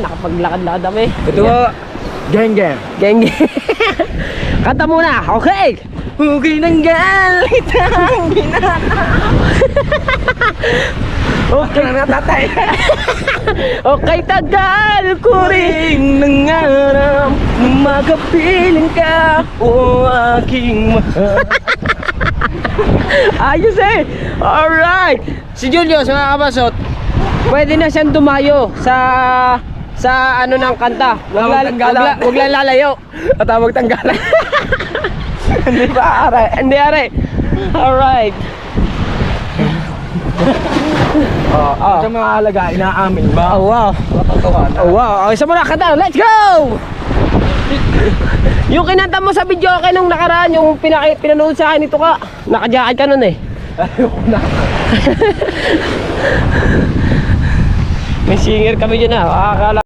nakapaglakad-lakad kami. Ito geng geng. Geng. Kanta muna, okay. Hugay ng galit ang binata. Okay na tatay. Okay, tagal ko ring nangarap magapiling ka, o aking mahal. Ayos eh. Alright. Si Julius, mga kabasot, pwede na siyang dumayo sa ano ng kanta. Wag lang lalayo. Tatawag tanggalan. Hindi ba are? Hindi are. Alright. Sa mga alaga, inaamin ba? Oh wow. Katotohanan. Oh wow. Okay, isa muna kanta. Let's go! Yung kinanta mo sa video kay nung nakaraan, yung pinanood sa akin ito ka. Naka-jacket ka nun eh. Ayoko na. May singer kami dyan ah. Akala